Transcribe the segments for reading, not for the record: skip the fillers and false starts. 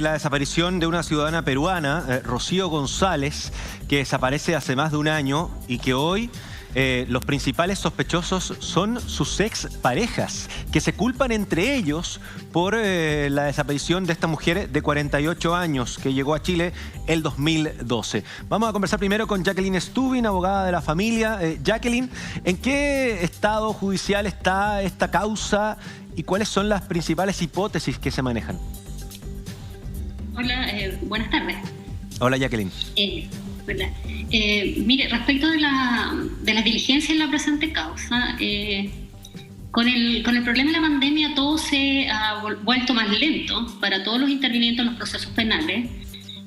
La desaparición de una ciudadana peruana, Rocío González, que desaparece hace más de un año y que hoy los principales sospechosos son sus exparejas, que se culpan entre ellos por la desaparición de esta mujer de 48 años que llegó a Chile el 2012. Vamos a conversar primero con Jacqueline Stubin, abogada de la familia. Jacqueline, ¿en qué estado judicial está esta causa y cuáles son las principales hipótesis que se manejan? Hola, buenas tardes. Hola, Jacqueline. Mire, respecto de las diligencias en la presente causa, con el problema de la pandemia todo se ha vuelto más lento para todos los intervinientes en los procesos penales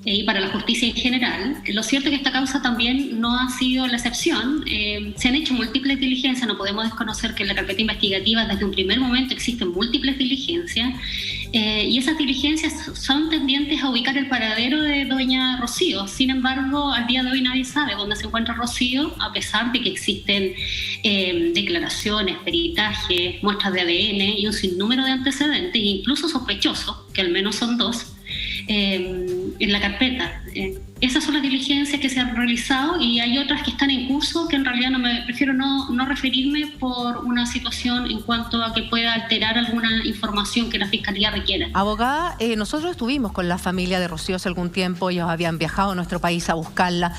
y para la justicia en general. Lo cierto es que esta causa también no ha sido la excepción. Se han hecho múltiples diligencias, no podemos desconocer que en la carpeta investigativa desde un primer momento existen múltiples diligencias y esas diligencias son tendientes a ubicar el paradero de doña Rocío. Sin embargo, al día de hoy nadie sabe dónde se encuentra Rocío, a pesar de que existen declaraciones, peritajes, muestras de ADN y un sinnúmero de antecedentes, incluso sospechosos, que al menos son dos, en la carpeta. Esas son las diligencias que se han realizado y hay otras que están en curso que en realidad prefiero no referirme por una situación en cuanto a que pueda alterar alguna información que la Fiscalía requiera. Abogada, nosotros estuvimos con la familia de Rocío hace algún tiempo, ellos habían viajado a nuestro país a buscarla,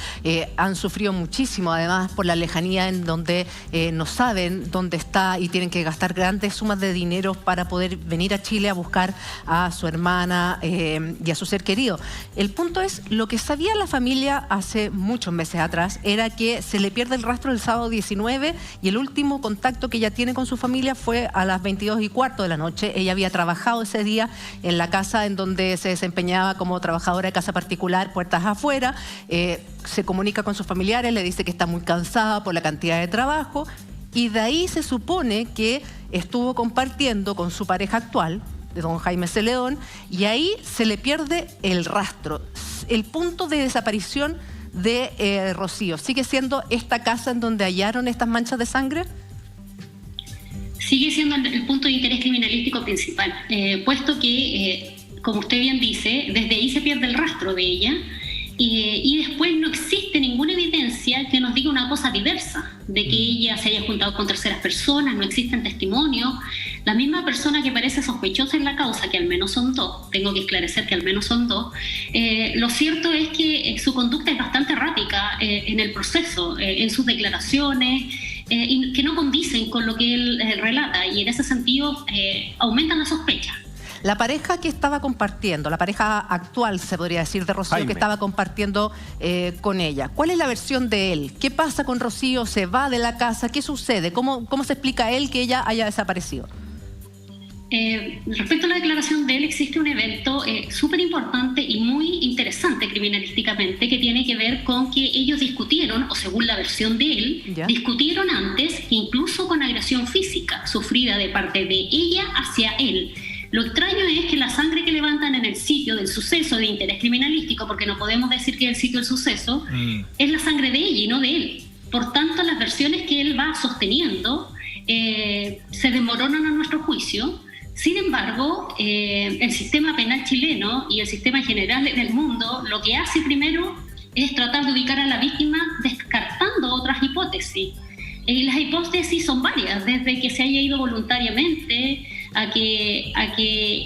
han sufrido muchísimo además por la lejanía en donde no saben dónde está y tienen que gastar grandes sumas de dinero para poder venir a Chile a buscar a su hermana y a su ser querido. El punto es, lo que sabía la familia hace muchos meses atrás era que se le pierde el rastro el sábado 19 y el último contacto que ella tiene con su familia fue a las 22:15 de la noche. Ella había trabajado ese día en la casa en donde se desempeñaba como trabajadora de casa particular, puertas afuera. Se comunica con sus familiares, le dice que está muy cansada por la cantidad de trabajo y de ahí se supone que estuvo compartiendo con su pareja actual, de don Jaime Celedón, y ahí se le pierde el rastro. El punto de desaparición de Rocío, ¿sigue siendo esta casa en donde hallaron estas manchas de sangre? Sigue siendo el punto de interés criminalístico principal, puesto que, como usted bien dice, desde ahí se pierde el rastro de ella y después no existe ninguna evidencia que nos diga una cosa diversa, de que ella se haya juntado con terceras personas, no existen testimonios. La misma persona que parece sospechosa en la causa, que al menos son dos, tengo que esclarecer que al menos son dos, lo cierto es que su conducta es bastante errática en el proceso, en sus declaraciones, y que no condicen con lo que él relata, y en ese sentido aumentan las sospechas. La pareja que estaba compartiendo, la pareja actual, se podría decir, de Rocío, Jaime, que estaba compartiendo con ella, ¿cuál es la versión de él? ¿Qué pasa con Rocío? ¿Se va de la casa? ¿Qué sucede? ¿Cómo se explica a él que ella haya desaparecido? Respecto a la declaración de él, existe un evento súper importante y muy interesante criminalísticamente que tiene que ver con que ellos discutieron, o según la versión de él, discutieron antes, incluso con agresión física sufrida de parte de ella hacia él. Lo extraño es que la sangre que levantan en el sitio del suceso de interés criminalístico, porque no podemos decir que es el sitio del suceso, es la sangre de ella y no de él. Por tanto, las versiones que él va sosteniendo se desmoronan a nuestro juicio. Sin embargo, el sistema penal chileno y el sistema en general del mundo lo que hace primero es tratar de ubicar a la víctima descartando otras hipótesis. Las hipótesis son varias, desde que se haya ido voluntariamente a que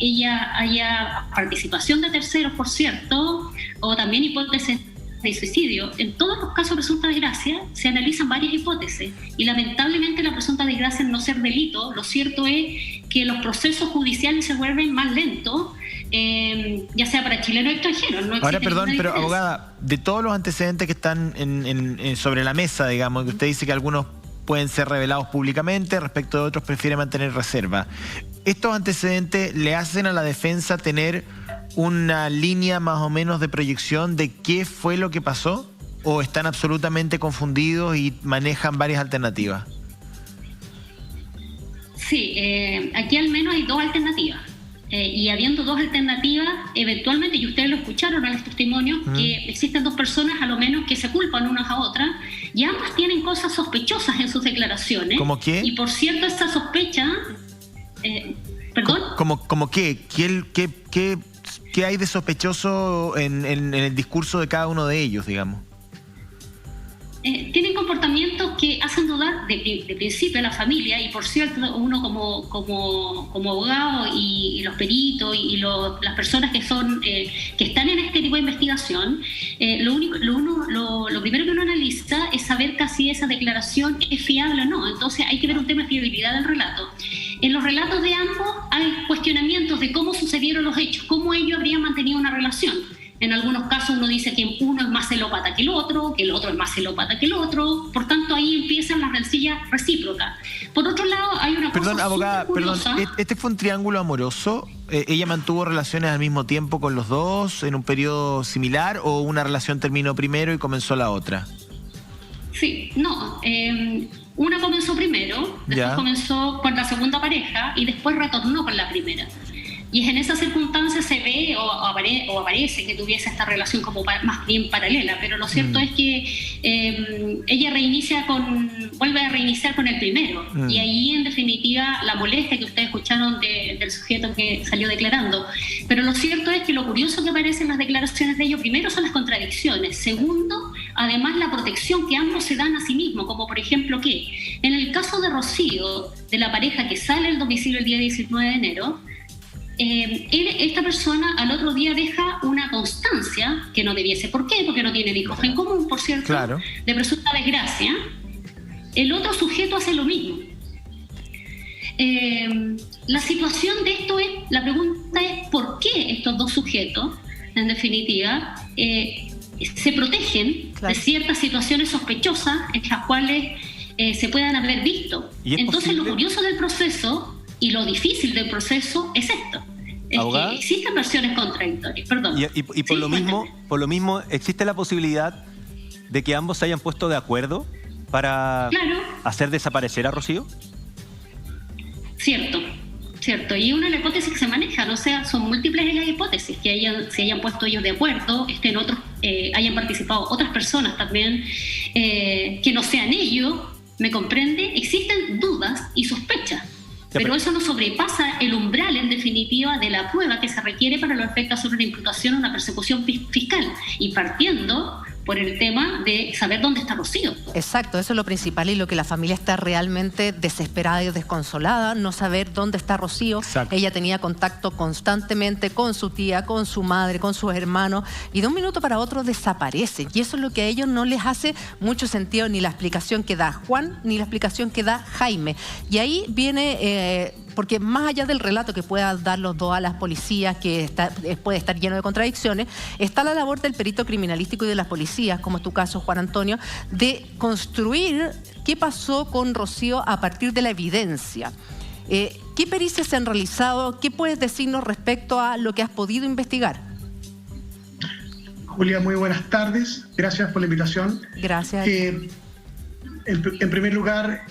ella haya participación de terceros, por cierto, o también hipótesis de suicidio. En todos los casos de presunta desgracia se analizan varias hipótesis y lamentablemente la presunta desgracia al no ser delito, lo cierto es que los procesos judiciales se vuelven más lentos, ya sea para chilenos o extranjeros. No. Ahora, perdón, pero abogada, de todos los antecedentes que están sobre la mesa, digamos, que usted dice que algunos pueden ser revelados públicamente, respecto de otros prefiere mantener reserva. ¿Estos antecedentes le hacen a la defensa tener una línea más o menos de proyección de qué fue lo que pasó? ¿O están absolutamente confundidos y manejan varias alternativas? Sí, aquí al menos hay dos alternativas. Y habiendo dos alternativas, eventualmente, y ustedes lo escucharon en los testimonios, que existen dos personas a lo menos que se culpan unas a otras, y ambas tienen cosas sospechosas en sus declaraciones. ¿Cómo qué? Y por cierto, esa sospecha... ¿Perdón? ¿Cómo qué? ¿Qué ¿Qué hay de sospechoso en el discurso de cada uno de ellos, digamos? Tienen comportamientos que hacen dudar de principio a la familia, y por cierto, uno como abogado y los peritos y las personas que están en este tipo de investigación, lo primero que uno analiza es saber si esa declaración es fiable o no. Entonces hay que ver un tema de fiabilidad del relato. En los relatos de ambos hay cuestionamientos de cómo sucedieron los hechos, cómo ellos habrían mantenido una relación. En algunos casos uno dice que uno es más celópata que el otro es más celópata que el otro. Por tanto, ahí empiezan las rencillas recíprocas. Por otro lado, hay una cosa Perdón, abogada, curiosa. ¿este fue un triángulo amoroso? ¿Ella mantuvo relaciones al mismo tiempo con los dos en un periodo similar, o una relación terminó primero y comenzó la otra? Sí, no. Una comenzó primero, después comenzó con la segunda pareja y después retornó con la primera. Y en esas circunstancias se ve o aparece que tuviese esta relación como más bien paralela, pero lo cierto es que ella vuelve a reiniciar con el primero. Y ahí, en definitiva, la molestia que ustedes escucharon del sujeto que salió declarando. Pero lo cierto es que lo curioso que aparece en las declaraciones de ellos, primero, son las contradicciones. Segundo, además, la protección que ambos se dan a sí mismos, como por ejemplo que en el caso de Rocío, de la pareja que sale del domicilio el día 19 de enero, esta persona al otro día deja una constancia que no debiese. ¿Por qué? Porque no tienen hijos en común, por cierto, de presunta desgracia. El otro sujeto hace lo mismo. La situación de esto la pregunta es ¿por qué estos dos sujetos, en definitiva, se protegen de ciertas situaciones sospechosas en las cuales se puedan haber visto? Entonces, lo curioso del proceso y lo difícil del proceso es esto. Es que existen versiones contradictorias. Perdón. Y por lo mismo, ¿existe la posibilidad de que ambos se hayan puesto de acuerdo para hacer desaparecer a Rocío? Cierto. Y una de las hipótesis que se manejan, o sea, son múltiples las hipótesis, que se hayan puesto ellos de acuerdo, hayan participado otras personas también, que no sean ellos, ¿me comprende? Existen dudas y sospechas. Pero eso no sobrepasa el umbral, en definitiva, de la prueba que se requiere para los efectos sobre una imputación o una persecución fiscal. Y partiendo por el tema de saber dónde está Rocío. Exacto, eso es lo principal y lo que la familia está realmente desesperada y desconsolada, no saber dónde está Rocío. Exacto. Ella tenía contacto constantemente con su tía, con su madre, con sus hermanos, y de un minuto para otro desaparece. Y eso es lo que a ellos no les hace mucho sentido, ni la explicación que da Juan, ni la explicación que da Jaime. Y ahí viene... porque más allá del relato que puedan dar los dos a las policías, que puede estar lleno de contradicciones, está la labor del perito criminalístico y de las policías, como es tu caso, Juan Antonio, de construir qué pasó con Rocío a partir de la evidencia. ¿Qué pericias se han realizado? ¿Qué puedes decirnos respecto a lo que has podido investigar? Julia, muy buenas tardes. Gracias por la invitación. Gracias. En primer lugar...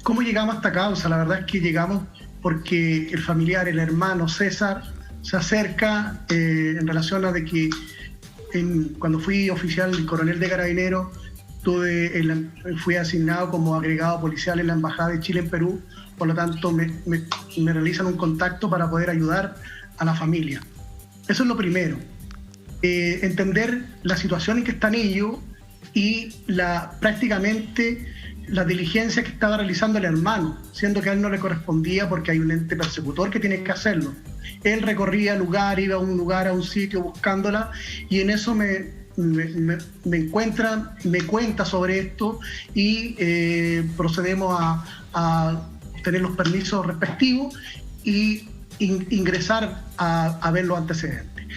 ¿cómo llegamos a esta causa? La verdad es que llegamos porque el familiar, el hermano César, se acerca en relación a de que cuando fui oficial y coronel de Carabineros, fui asignado como agregado policial en la Embajada de Chile en Perú, por lo tanto me realizan un contacto para poder ayudar a la familia. Eso es lo primero. Entender la situación en que están ellos y prácticamente las diligencias que estaba realizando el hermano, siendo que a él no le correspondía porque hay un ente persecutor que tiene que hacerlo. Él recorría lugar, iba a un lugar, a un sitio buscándola, y en eso me cuenta sobre esto y procedemos a obtener los permisos respectivos y ingresar a ver los antecedentes.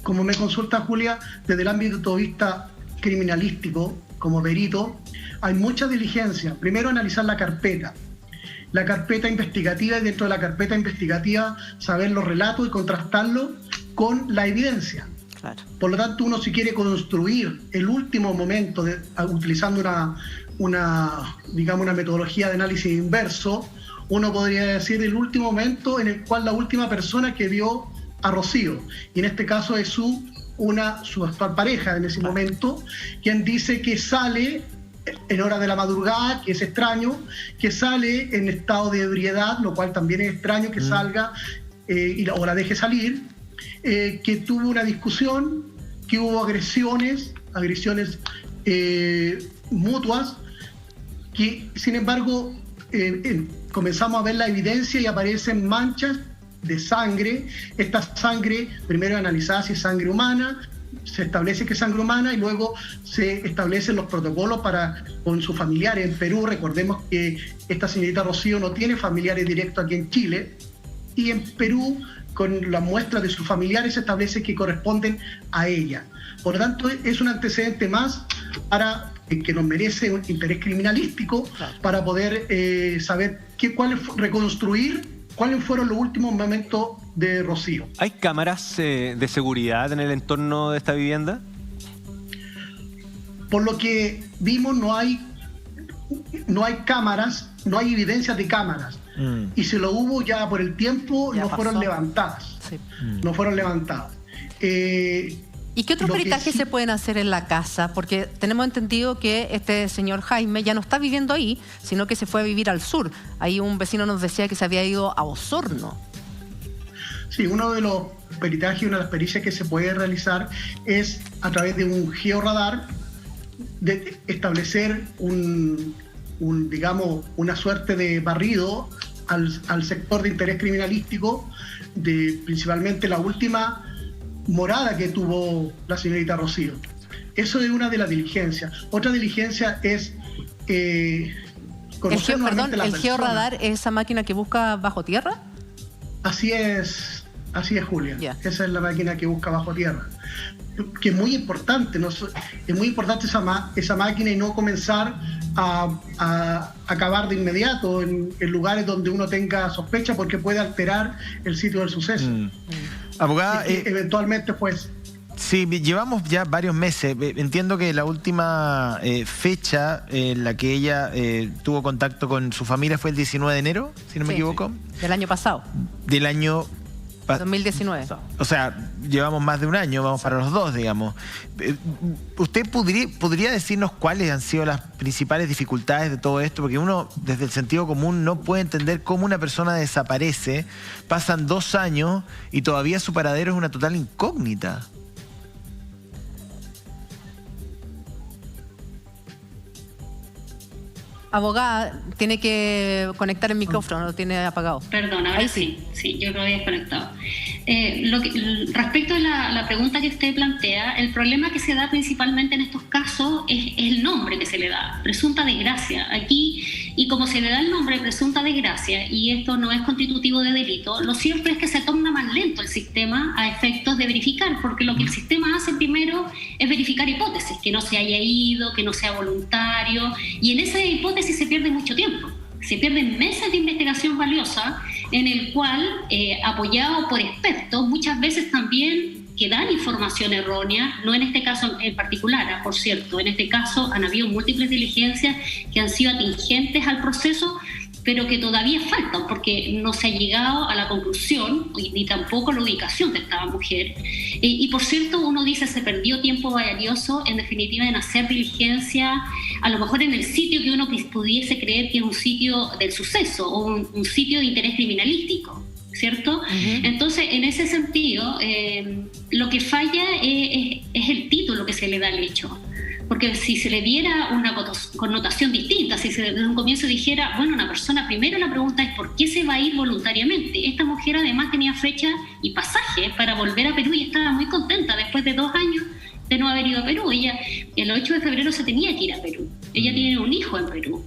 Como me consulta Julia, desde el ámbito de vista criminalístico, como perito, hay mucha diligencia. Primero, analizar la carpeta investigativa, y dentro de la carpeta investigativa saber los relatos y contrastarlos con la evidencia. Claro. Por lo tanto, uno, si quiere construir el último momento utilizando una metodología de análisis inverso, uno podría decir el último momento en el cual la última persona que vio a Rocío, y en este caso es su actual pareja en ese momento, quien dice que sale en hora de la madrugada, que es extraño, que sale en estado de ebriedad, lo cual también es extraño que salga o la deje salir, que tuvo una discusión, que hubo agresiones mutuas, que sin embargo comenzamos a ver la evidencia y aparecen manchas de sangre. Esta sangre primero es analizada si es sangre humana, se establece que es sangre humana y luego se establecen los protocolos con sus familiares en Perú. Recordemos que esta señorita Rocío no tiene familiares directos aquí en Chile, y en Perú con las muestras de sus familiares se establece que corresponden a ella. Por lo tanto, es un antecedente más que nos merece un interés criminalístico para poder saber reconstruir cuáles fueron los últimos momentos de Rocío. ¿Hay cámaras de seguridad en el entorno de esta vivienda? Por lo que vimos, no hay cámaras, no hay evidencias de cámaras. Y si lo hubo ya por el tiempo, no fueron levantadas. Sí. No fueron levantadas. ¿Y qué otros peritajes se pueden hacer en la casa? Porque tenemos entendido que este señor Jaime ya no está viviendo ahí, sino que se fue a vivir al sur. Ahí un vecino nos decía que se había ido a Osorno. Sí, uno de los peritajes, una de las pericias que se puede realizar es a través de un georradar, de establecer digamos, una suerte de barrido al sector de interés criminalístico, principalmente la última morada que tuvo la señorita Rocío. Eso es una de las diligencias. Otra diligencia es conocer nuevamente la persona. ¿El georradar es esa máquina que busca bajo tierra? Así es, Julia. Yeah. Esa es la máquina que busca bajo tierra. Que es muy importante, ¿no? Es muy importante esa máquina, y no comenzar a acabar de inmediato en lugares donde uno tenga sospecha, porque puede alterar el sitio del suceso. Abogada, eventualmente, pues... Sí, llevamos ya varios meses. Entiendo que la última fecha en la que ella tuvo contacto con su familia fue el 19 de enero, si no me equivoco. Del año pasado. Del año... 2019. O sea, llevamos más de un año, vamos para los dos, digamos. ¿Usted podría decirnos cuáles han sido las principales dificultades de todo esto? Porque uno, desde el sentido común, no puede entender cómo una persona desaparece, pasan 2 años y todavía su paradero es una total incógnita. Abogada, tiene que conectar el micrófono, lo tiene apagado. Perdón, ahora sí, yo lo había desconectado. Respecto a la pregunta que usted plantea, el problema que se da principalmente en estos casos es el nombre que se le da, presunta desgracia. Aquí, y como se le da el nombre presunta desgracia, y esto no es constitutivo de delito, lo cierto es que se torna más lento el sistema a efectos de verificar, porque lo que el sistema hace primero es verificar hipótesis, que no se haya ido, que no sea voluntario, y en esa hipótesis se pierde mucho tiempo. Se pierden meses de investigación valiosa en el cual, apoyado por expertos, muchas veces también que dan información errónea, no en este caso en particular, por cierto, en este caso han habido múltiples diligencias que han sido atingentes al proceso, pero que todavía faltan porque no se ha llegado a la conclusión ni tampoco a la ubicación de esta mujer. Y por cierto, uno dice se perdió tiempo valioso, en definitiva, en hacer diligencia, a lo mejor en el sitio que uno pudiese creer que es un sitio del suceso o un sitio de interés criminalístico, ¿cierto? Entonces, en ese sentido, lo que falla es el título que se le da al hecho. Porque si se le diera una connotación distinta, si se desde un comienzo dijera, bueno, una persona, primero la pregunta es ¿por qué se va a ir voluntariamente? Esta mujer además tenía fecha y pasaje para volver a Perú y estaba muy contenta después de 2 años de no haber ido a Perú. Ella, el 8 de febrero se tenía que ir a Perú. Ella tiene un hijo en Perú.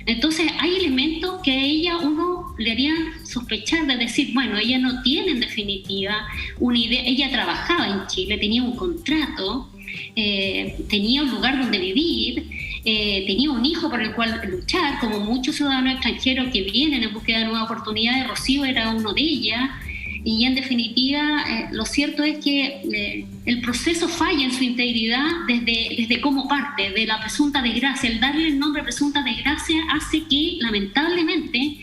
Entonces hay elementos que a ella uno le harían sospechar de decir, bueno, ella no tiene en definitiva una idea, ella trabajaba en Chile, tenía un contrato, tenía un lugar donde vivir, tenía un hijo por el cual luchar, como muchos ciudadanos extranjeros que vienen en búsqueda de nuevas oportunidades. Rocío era uno de ellas, y en definitiva lo cierto es que el proceso falla en su integridad desde cómo parte, de la presunta desgracia. El darle el nombre presunta desgracia hace que lamentablemente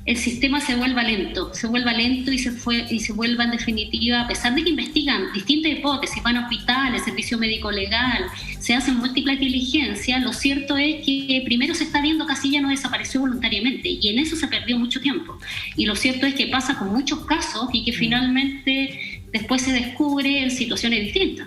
el sistema se vuelva lento y se vuelva en definitiva, a pesar de que investigan distintas hipótesis, van a hospitales, servicio médico legal, se hacen múltiples diligencias, lo cierto es que primero se está viendo que Casilla no desapareció voluntariamente y en eso se perdió mucho tiempo. Y lo cierto es que pasa con muchos casos y que finalmente después se descubre en situaciones distintas.